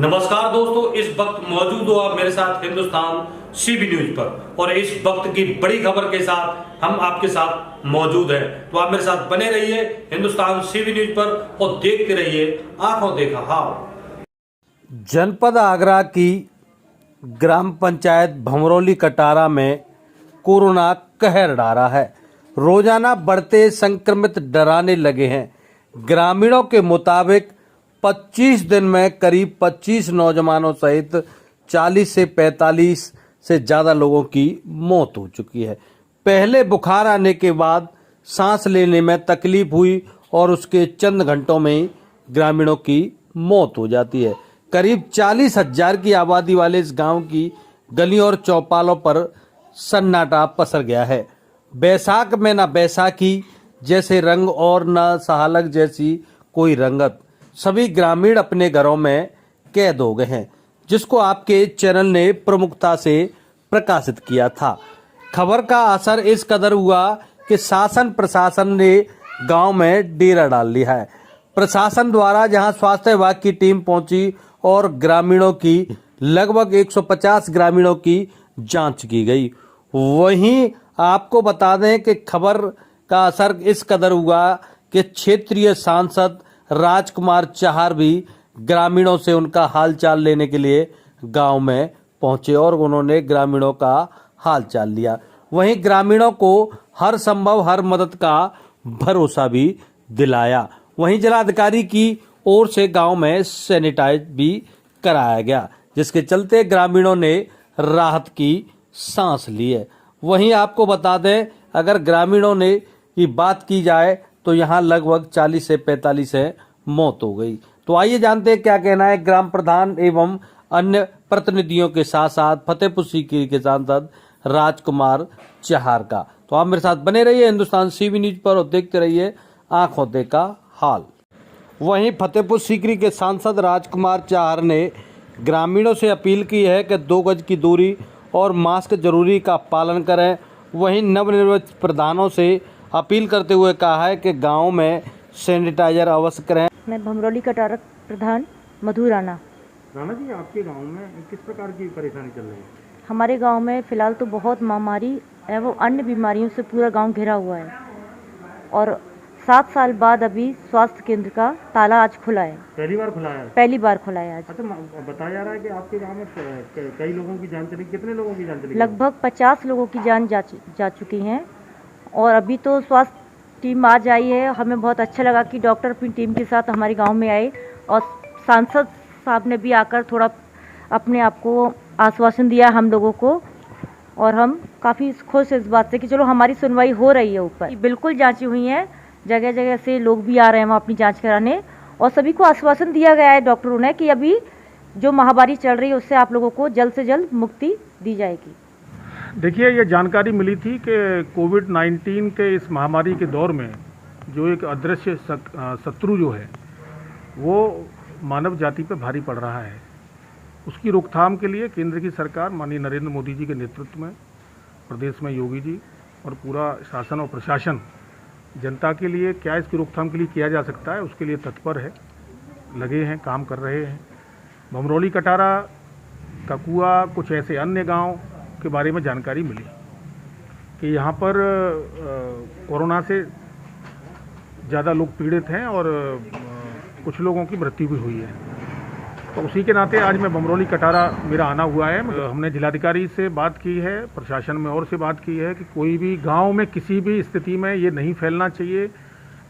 नमस्कार दोस्तों, इस वक्त मौजूद हो आप मेरे साथ हिंदुस्तान सीबी न्यूज पर और इस वक्त की बड़ी खबर के साथ हम आपके साथ मौजूद हैं। तो आप मेरे साथ बने रहिए हिंदुस्तान सीबी न्यूज पर और देखते रहिए आंखों देखा हाल। जनपद आगरा की ग्राम पंचायत भमरौली कटारा में कोरोना कहर ढारा है। रोजाना बढ़ते संक्रमित डराने लगे हैं। ग्रामीणों के मुताबिक 25 दिन में करीब 25 नौजवानों सहित 40 से 45 से ज़्यादा लोगों की मौत हो चुकी है। पहले बुखार आने के बाद सांस लेने में तकलीफ हुई और उसके चंद घंटों में ही ग्रामीणों की मौत हो जाती है। करीब 40,000 की आबादी वाले इस गांव की गलियों और चौपालों पर सन्नाटा पसर गया है। बैसाख में न बैसाखी जैसे रंग और न सहालग जैसी कोई रंगत। सभी ग्रामीण अपने घरों में कैद हो गए हैं, जिसको आपके चैनल ने प्रमुखता से प्रकाशित किया था। खबर का असर इस कदर हुआ कि शासन प्रशासन ने गांव में डेरा डाल लिया है। प्रशासन द्वारा जहां स्वास्थ्य विभाग की टीम पहुंची और ग्रामीणों की लगभग 150 ग्रामीणों की जांच की गई। वहीं आपको बता दें कि खबर का असर इस कदर हुआ कि क्षेत्रीय सांसद राजकुमार चाहर भी ग्रामीणों से उनका हालचाल लेने के लिए गांव में पहुंचे और उन्होंने ग्रामीणों का हालचाल लिया। वहीं ग्रामीणों को हर संभव हर मदद का भरोसा भी दिलाया। वहीं जिलाधिकारी की ओर से गांव में सैनिटाइज भी कराया गया, जिसके चलते ग्रामीणों ने राहत की सांस ली है। वहीं आपको बता दें, अगर ग्रामीणों ने की बात की जाए तो यहाँ लगभग 40 से 45 है मौत हो गई। तो आइए जानते हैं क्या कहना है ग्राम प्रधान एवं अन्य प्रतिनिधियों के साथ साथ फतेहपुर सीकरी के सांसद राजकुमार चाहर का। तो आप मेरे साथ बने रहिए हिंदुस्तान सीबी न्यूज पर और देखते रहिए आंखों देखा हाल। वहीं फतेहपुर सीकरी के सांसद राजकुमार चाहर ने ग्रामीणों से अपील की है कि 2 गज की दूरी और मास्क जरूरी का पालन करें। वहीं नवनिर्वाचित प्रधानों से अपील करते हुए कहा है कि गांव में सैनिटाइजर अवश्य करें। मैं भमरौली कटारा प्रधान मधु राणा जी, आपके गांव में किस प्रकार की परेशानी चल रही है? हमारे गांव में फ़िलहाल तो बहुत महामारी एवं अन्य बीमारियों से पूरा गांव घिरा हुआ है और 7 साल बाद अभी स्वास्थ्य केंद्र का ताला आज खुला है। पहली बार खुला है? पहली बार खुला है आज। अच्छा, बताया जा रहा है कि आपके गांव में कई लोगों की जान चली। कितने लोगों की जान चली? लगभग 50 लोगों की जान जा चुकी हैं और अभी तो स्वास्थ्य टीम आज आई है। हमें बहुत अच्छा लगा कि डॉक्टर अपनी टीम के साथ हमारे गांव में आए और सांसद साहब ने भी आकर थोड़ा अपने आप को आश्वासन दिया हम लोगों को और हम काफ़ी खुश हैं इस बात से कि चलो हमारी सुनवाई हो रही है। ऊपर बिल्कुल जांचें हुई हैं, जगह जगह से लोग भी आ रहे हैं वहाँ अपनी जांच कराने और सभी को आश्वासन दिया गया है डॉक्टरों ने कि अभी जो महामारी चल रही है उससे आप लोगों को जल्द से जल्द मुक्ति दी जाएगी। देखिए, ये जानकारी मिली थी कि कोविड-19 के इस महामारी के दौर में जो एक अदृश्य शत्रु जो है वो मानव जाति पर भारी पड़ रहा है। उसकी रोकथाम के लिए केंद्र की सरकार माननीय नरेंद्र मोदी जी के नेतृत्व में प्रदेश में योगी जी और पूरा शासन और प्रशासन जनता के लिए क्या इसकी रोकथाम के लिए किया जा सकता है उसके लिए तत्पर है, लगे हैं, काम कर रहे हैं। भमरौली कटारा, ककुआ, कुछ ऐसे अन्य गांव के बारे में जानकारी मिली कि यहाँ पर कोरोना से ज़्यादा लोग पीड़ित हैं और कुछ लोगों की मृत्यु भी हुई है। तो उसी के नाते आज मैं भमरौली कटारा मेरा आना हुआ है। हमने जिलाधिकारी से बात की है, प्रशासन में और से बात की है कि कोई भी गांव में किसी भी स्थिति में ये नहीं फैलना चाहिए।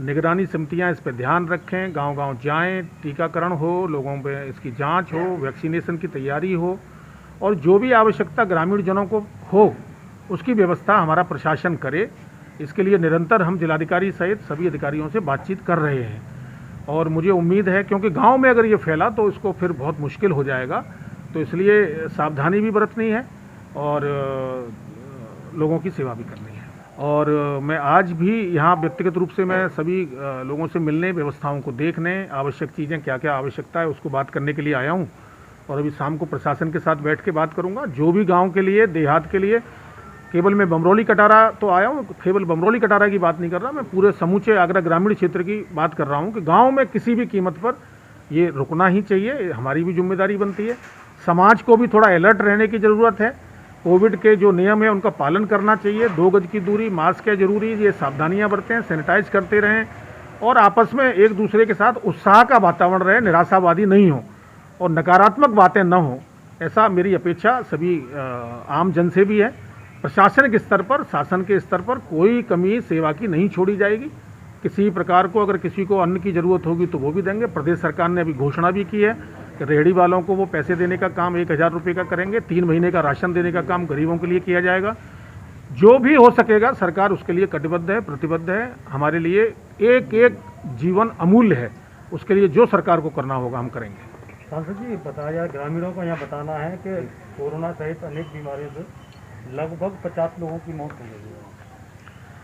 निगरानी समितियां इस पर ध्यान रखें, गांव-गांव जाएं, टीकाकरण हो, लोगों पे इसकी जांच हो, वैक्सीनेशन की तैयारी हो और जो भी आवश्यकता ग्रामीण जनों को हो उसकी व्यवस्था हमारा प्रशासन करे। इसके लिए निरंतर हम जिलाधिकारी सहित सभी अधिकारियों से बातचीत कर रहे हैं और मुझे उम्मीद है क्योंकि गांव में अगर ये फैला तो इसको फिर बहुत मुश्किल हो जाएगा, तो इसलिए सावधानी भी बरतनी है और लोगों की सेवा भी करनी है। और मैं आज भी यहाँ व्यक्तिगत रूप से मैं सभी लोगों से मिलने, व्यवस्थाओं को देखने, आवश्यक चीज़ें क्या क्या आवश्यकता है उसको बात करने के लिए आया हूँ और अभी शाम को प्रशासन के साथ बैठ के बात करूँगा। जो भी गाँव के लिए, देहात के लिए, केवल मैं भमरौली कटारा तो आया हूँ, केवल भमरौली कटारा की बात नहीं कर रहा, मैं पूरे समूचे आगरा ग्रामीण क्षेत्र की बात कर रहा हूँ कि गांव में किसी भी कीमत पर ये रुकना ही चाहिए, हमारी भी जिम्मेदारी बनती है। समाज को भी थोड़ा अलर्ट रहने की ज़रूरत है। कोविड के जो नियम है उनका पालन करना चाहिए। 2 गज की दूरी, मास्क है जरूरी, ये सावधानियां बरतें, सैनिटाइज करते रहें और आपस में एक दूसरे के साथ उत्साह का वातावरण रहे, निराशावादी नहीं हो और नकारात्मक बातें न हो, ऐसा मेरी अपेक्षा सभी आम जन से भी है। प्रशासनिक स्तर पर, शासन के स्तर पर कोई कमी सेवा की नहीं छोड़ी जाएगी। किसी प्रकार को अगर किसी को अन्न की ज़रूरत होगी तो वो भी देंगे। प्रदेश सरकार ने अभी घोषणा भी की है कि रेहड़ी वालों को वो पैसे देने का काम 1000 रुपये का करेंगे। 3 महीने का राशन देने का काम गरीबों के लिए किया जाएगा। जो भी हो सकेगा सरकार उसके लिए कटिबद्ध है, प्रतिबद्ध है। हमारे लिए एक एक जीवन अमूल्य है, उसके लिए जो सरकार को करना होगा हम करेंगे। सांसद जी, बताया जाए, ग्रामीणों का यहाँ बताना है कि कोरोना सहित अनेक बीमारियों से लगभग 50 लोगों की मौत हो गई है।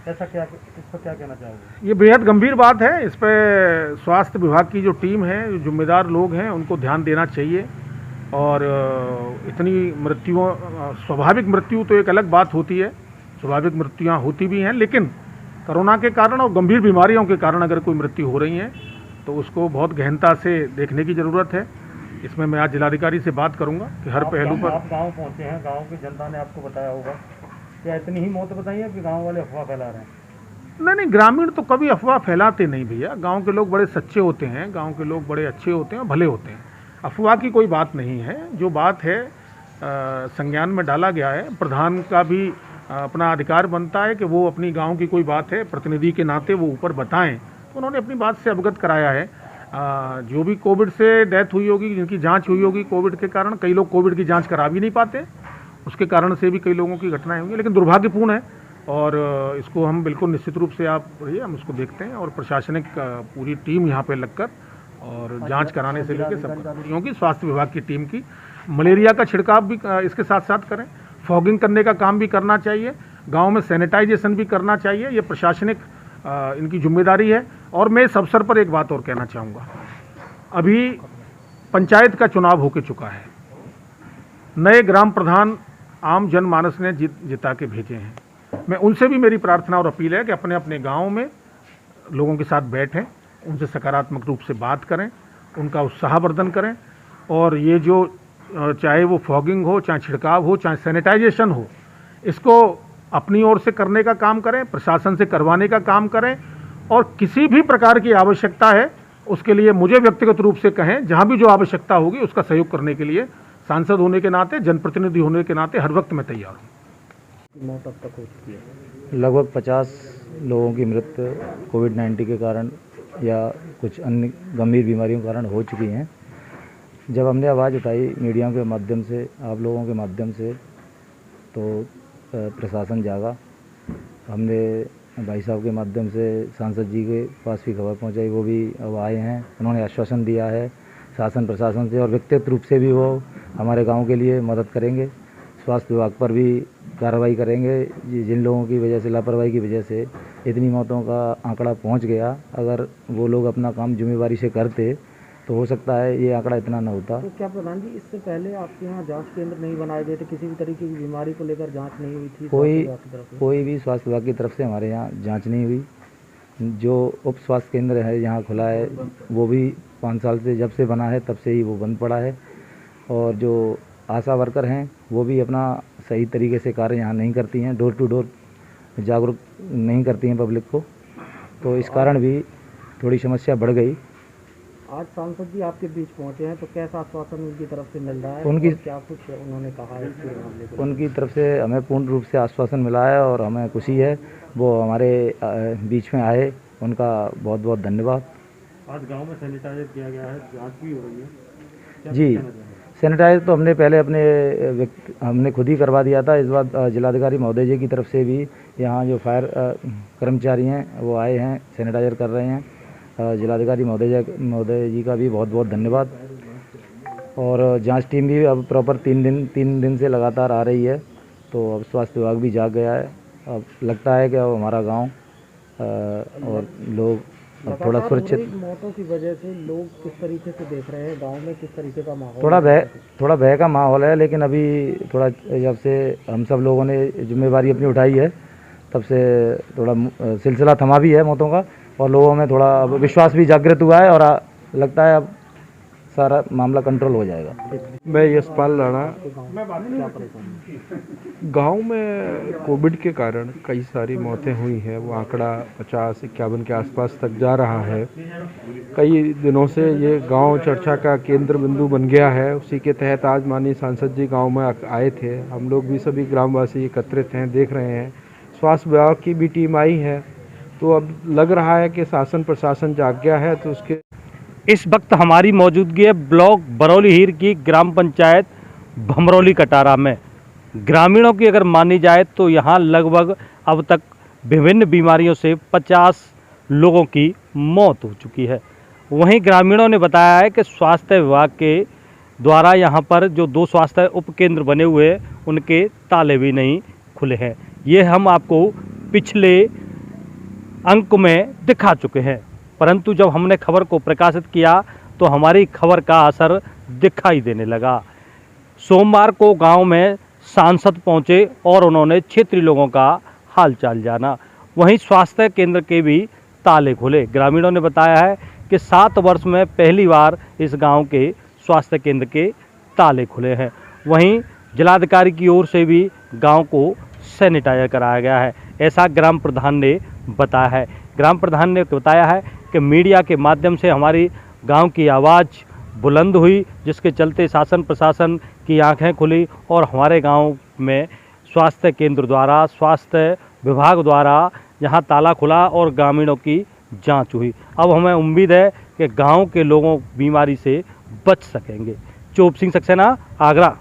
ऐसा क्या, इस पर क्या कहना चाहोगे? ये बेहद गंभीर बात है। इस पर स्वास्थ्य विभाग की जो टीम है, जो जिम्मेदार लोग हैं, उनको ध्यान देना चाहिए। और इतनी मृत्युओं, स्वाभाविक मृत्यु तो एक अलग बात होती है, स्वाभाविक मृत्युआं होती भी हैं, लेकिन कोरोना के कारण और गंभीर बीमारियों के कारण अगर कोई मृत्यु हो रही है तो उसको बहुत गहनता से देखने की ज़रूरत है। इसमें मैं आज जिलाधिकारी से बात करूंगा कि हर पहलू पर। आप गांव पहुंचे हैं, गांव की जनता ने आपको बताया होगा, क्या इतनी ही मौत बताई है कि गांव वाले अफवाह फैला रहे हैं? नहीं, ग्रामीण तो कभी अफवाह फैलाते नहीं भैया। गांव के लोग बड़े सच्चे होते हैं, गांव के लोग बड़े अच्छे होते हैं और भले होते हैं। अफवाह की कोई बात नहीं है। जो बात है संज्ञान में डाला गया है। प्रधान का भी अपना अधिकार बनता है कि वो अपनी गांव की कोई बात है प्रतिनिधि के नाते वो ऊपर बताएं। तो उन्होंने अपनी बात से अवगत कराया है। जो भी कोविड से डेथ हुई होगी, जिनकी जांच हुई होगी कोविड के कारण, कई लोग कोविड की जांच करा भी नहीं पाते, उसके कारण से भी कई लोगों की घटनाएं होंगी, लेकिन दुर्भाग्यपूर्ण है। और इसको हम बिल्कुल निश्चित रूप से आप रहिए, हम उसको देखते हैं और प्रशासनिक पूरी टीम यहाँ पे लगकर और जांच कराने से लेकर सब कर्मचारियों की, स्वास्थ्य विभाग की टीम की, मलेरिया का छिड़काव भी इसके साथ साथ करें, फॉगिंग करने का काम भी करना चाहिए, गाँव में सैनिटाइजेशन भी करना चाहिए। ये प्रशासनिक इनकी जिम्मेदारी है। और मैं इस अवसर पर एक बात और कहना चाहूँगा, अभी पंचायत का चुनाव होके चुका है, नए ग्राम प्रधान आम जनमानस ने जिता के भेजे हैं। मैं उनसे भी मेरी प्रार्थना और अपील है कि अपने अपने गांव में लोगों के साथ बैठें, उनसे सकारात्मक रूप से बात करें, उनका उत्साहवर्धन करें। और ये जो चाहे वो फॉगिंग हो, चाहे छिड़काव हो, चाहे सैनिटाइजेशन हो, इसको अपनी ओर से करने का काम करें, प्रशासन से करवाने का काम करें। और किसी भी प्रकार की आवश्यकता है उसके लिए मुझे व्यक्तिगत रूप से कहें, जहाँ भी जो आवश्यकता होगी उसका सहयोग करने के लिए सांसद होने के नाते, जनप्रतिनिधि होने के नाते हर वक्त मैं तैयार हूँ। मौत अब तक हो चुकी है। लगभग 50 लोगों की मृत्यु कोविड-19 के कारण या कुछ अन्य गंभीर बीमारियों के कारण हो चुकी हैं। जब हमने आवाज़ उठाई मीडिया के माध्यम से, आप लोगों के माध्यम से, तो प्रशासन जागा। हमने भाई साहब के माध्यम से सांसद जी के पास भी खबर पहुंचाई, वो भी अब आए हैं। उन्होंने आश्वासन दिया है शासन प्रशासन से और व्यक्तिगत रूप से भी वो हमारे गांव के लिए मदद करेंगे। स्वास्थ्य विभाग पर भी कार्रवाई करेंगे। जिन लोगों की वजह से, लापरवाही की वजह से इतनी मौतों का आंकड़ा पहुंच गया, अगर वो लोग अपना काम जिम्मेवारी से करते तो हो सकता है ये आंकड़ा इतना न होता। तो क्या प्रधान जी, इससे पहले आपके यहाँ जांच केंद्र नहीं बनाए गए थे? किसी भी तरीके की बीमारी को लेकर जांच नहीं हुई थी? कोई भी स्वास्थ्य विभाग की तरफ से हमारे यहाँ जांच नहीं हुई। जो उप स्वास्थ्य केंद्र है यहाँ खुला है, वो भी 5 साल से जब से बना है तब से ही वो बंद पड़ा है। और जो आशा वर्कर हैं वो भी अपना सही तरीके से कार्य यहाँ नहीं करती हैं, डोर टू डोर जागरूक नहीं करती हैं पब्लिक को, तो इस कारण भी थोड़ी समस्या बढ़ गई। आज सांसद जी आपके बीच पहुंचे हैं, तो कैसा आश्वासन उनकी तरफ से मिल रहा है? उनकी क्या कुछ उन्होंने कहा है इसके मामले को? उनकी तरफ से हमें पूर्ण रूप से आश्वासन मिला है और हमें खुशी है। वो हमारे बीच में आए, उनका बहुत बहुत धन्यवाद। आज गांव में सैनिटाइजर किया गया है, जांच भी हो रही है जी। सैनिटाइजर तो हमने पहले हमने खुद ही करवा दिया था। इस बार जिलाधिकारी महोदय जी की तरफ से भी यहाँ जो फायर कर्मचारी हैं वो आए हैं, सैनिटाइजर कर रहे हैं। जिलाधिकारी महोदय जी का भी बहुत बहुत धन्यवाद। और जांच टीम भी अब प्रॉपर 3 दिन से लगातार आ रही है, तो अब स्वास्थ्य विभाग भी जाग गया है। अब लगता है कि अब हमारा गांव और लोग अब थोड़ा सुरक्षित। मौतों की वजह से लोग किस तरीके से देख रहे हैं गांव में, किस तरीके का माहौल? थोड़ा भय का माहौल है, लेकिन अभी थोड़ा जब से हम सब लोगों ने जिम्मेवारी अपनी उठाई है तब से थोड़ा सिलसिला थमा भी है मौतों का, और लोगों में थोड़ा विश्वास भी जागृत हुआ है और लगता है अब सारा मामला कंट्रोल हो जाएगा। मैं यशपाल राणा। गांव में कोविड के कारण कई सारी मौतें हुई हैं, वो आंकड़ा 50-51 के आसपास तक जा रहा है। कई दिनों से ये गांव चर्चा का केंद्र बिंदु बन गया है। उसी के तहत आज माननीय सांसद जी गांव में आए थे। हम लोग भी सभी ग्रामवासी एकत्रित हैं, देख रहे हैं। स्वास्थ्य विभाग की भी टीम आई है, तो अब लग रहा है कि शासन प्रशासन जाग गया है। तो उसके इस वक्त हमारी मौजूदगी है ब्लॉक बरौली हीर की ग्राम पंचायत भमरौली कटारा में। ग्रामीणों की अगर मानी जाए तो यहाँ लगभग अब तक विभिन्न बीमारियों से 50 लोगों की मौत हो चुकी है। वहीं ग्रामीणों ने बताया है कि स्वास्थ्य विभाग के द्वारा यहाँ पर जो 2 स्वास्थ्य उपकेंद्र बने हुए हैं उनके ताले भी नहीं खुले हैं। ये हम आपको पिछले अंक में दिखा चुके हैं, परंतु जब हमने खबर को प्रकाशित किया तो हमारी खबर का असर दिखाई देने लगा। सोमवार को गांव में सांसद पहुंचे और उन्होंने क्षेत्रीय लोगों का हालचाल जाना। वहीं स्वास्थ्य केंद्र के भी ताले खुले। ग्रामीणों ने बताया है कि 7 वर्ष में पहली बार इस गांव के स्वास्थ्य केंद्र के ताले खुले हैं। वहीं जिलाधिकारी की ओर से भी गांव को सैनिटाइजर कराया गया है, ऐसा ग्राम प्रधान ने बताया है। ग्राम प्रधान ने बताया है कि मीडिया के माध्यम से हमारी गांव की आवाज़ बुलंद हुई, जिसके चलते शासन प्रशासन की आंखें खुली और हमारे गांव में स्वास्थ्य केंद्र द्वारा, स्वास्थ्य विभाग द्वारा यहां ताला खुला और ग्रामीणों की जांच हुई। अब हमें उम्मीद है कि गांव के लोगों बीमारी से बच सकेंगे। चोप सिंह सक्सेना, आगरा।